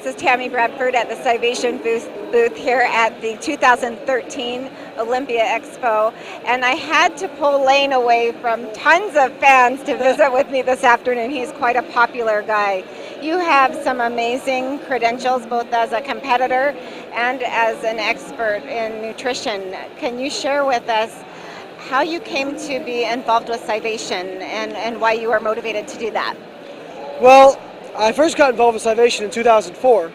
This is Tammy Bradford at the Civation booth here at the 2013 Olympia Expo, and I had to pull Layne away from tons of fans to visit with me this afternoon. He's quite a popular guy. You have some amazing credentials both as a competitor and as an expert in nutrition. Can you share with us how you came to be involved with Civation and why you were motivated to do that? Well, I first got involved with Civation in 2004,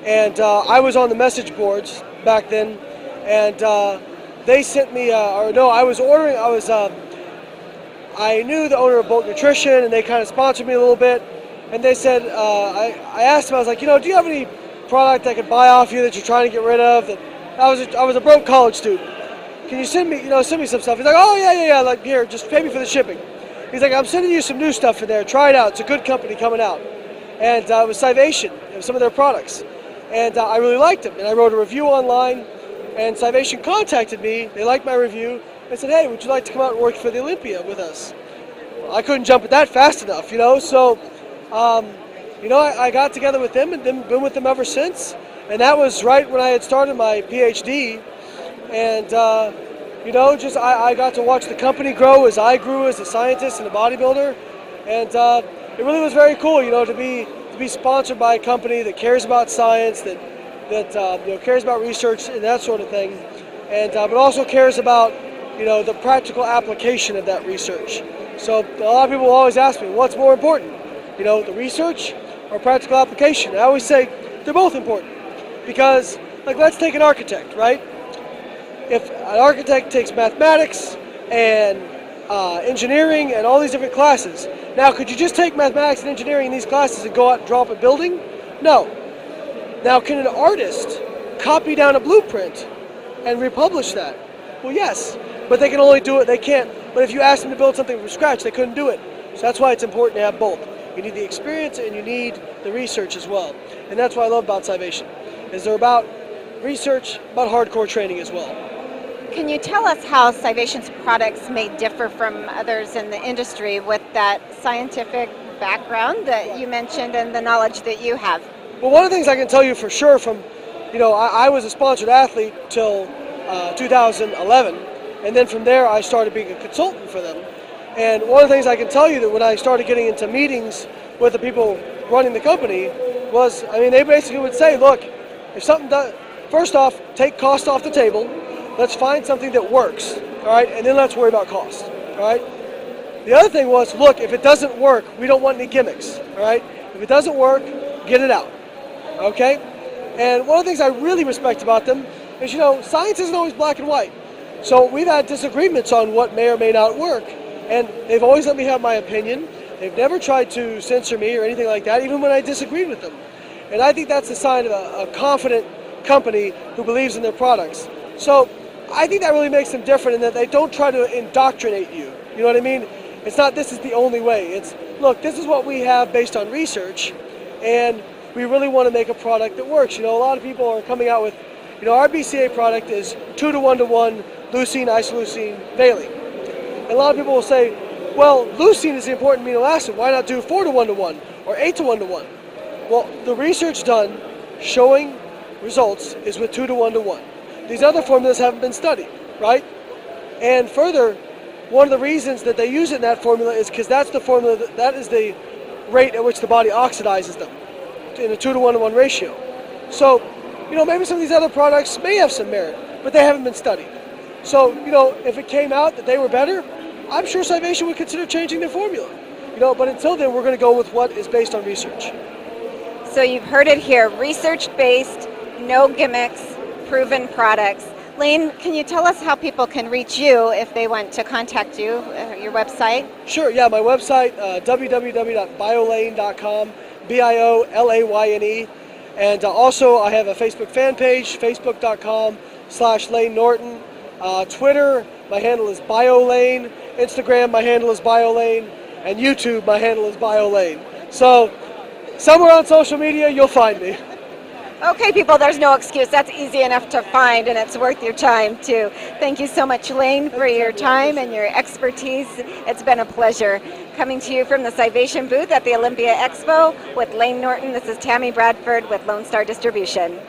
and I was on the message boards back then, and they sent me, I knew the owner of Bulk Nutrition, and they kind of sponsored me a little bit, and they said, I asked them, I was like, do you have any product I could buy off you that you're trying to get rid of? That I was a broke college student. Can you send me some stuff? He's like, oh yeah, like here, just pay me for the shipping. He's like, I'm sending you some new stuff in there. Try it out. It's a good company coming out. And it was Civation. It was some of their products. And I really liked them. And I wrote a review online. And Civation contacted me. They liked my review. They said, hey, would you like to come out and work for the Olympia with us? Well, I couldn't jump at that fast enough, So, I got together with them and been with them ever since. And that was right when I had started my PhD. And, I got to watch the company grow as I grew as a scientist and a bodybuilder. And it really was very cool, to be sponsored by a company that cares about science, that cares about research and that sort of thing, and but also cares about the practical application of that research. So a lot of people always ask me, what's more important, the research or practical application? I always say they're both important because, let's take an architect, right? If an architect takes mathematics and engineering and all these different classes. Now, could you just take mathematics and engineering in these classes and go out and draw up a building? No. Now, can an artist copy down a blueprint and republish that? Well, yes, but they can only do it, they can't. But if you ask them to build something from scratch, they couldn't do it. So that's why it's important to have both. You need the experience and you need the research as well. And that's what I love about Civation, is they're about research, about hardcore training as well. Can you tell us how Civation's products may differ from others in the industry with that scientific background that you mentioned and the knowledge that you have? Well, one of the things I can tell you for sure from, I was a sponsored athlete till 2011, and then from there I started being a consultant for them. And one of the things I can tell you that when I started getting into meetings with the people running the company was, they basically would say, look, if something does, first off, take cost off the table. Let's find something that works, all right, and then let's worry about cost, all right? The other thing was, look, if it doesn't work, we don't want any gimmicks, all right? If it doesn't work, get it out, okay? And one of the things I really respect about them is, science isn't always black and white. So we've had disagreements on what may or may not work, and they've always let me have my opinion. They've never tried to censor me or anything like that, even when I disagreed with them. And I think that's a sign of a confident company who believes in their products. So I think that really makes them different in that they don't try to indoctrinate you. You know what I mean? It's not, this is the only way. It's, look, this is what we have based on research, and we really want to make a product that works. A lot of people are coming out with, our BCA product is 2-to-1-to-1 leucine, isoleucine, valine. And a lot of people will say, well, leucine is the important amino acid. Why not do 4-to-1-to-1 or 8-to-1-to-1? Well, the research done showing results is with 2-to-1-to-1. These other formulas haven't been studied, right? And further, one of the reasons that they use it in that formula is because that's the formula, that is the rate at which the body oxidizes them in a 2-to-1-to-1 ratio. So, maybe some of these other products may have some merit, but they haven't been studied. So, if it came out that they were better, I'm sure Civation would consider changing their formula. But until then, we're going to go with what is based on research. So you've heard it here, research-based, no gimmicks, proven products. Layne, can you tell us how people can reach you if they want to contact you, your website? Sure, yeah, my website, www.biolayne.com, BIOLAYNE, and also I have a Facebook fan page, facebook.com/Layne Norton, Twitter, my handle is BioLayne, Instagram, my handle is BioLayne, and YouTube, my handle is BioLayne. So somewhere on social media, you'll find me. Okay, people, there's no excuse. That's easy enough to find, and it's worth your time, too. Thank you so much, Layne, for your time and your expertise. It's been a pleasure. Coming to you from the Civation booth at the Olympia Expo with Layne Norton, this is Tammy Bradford with Lone Star Distribution.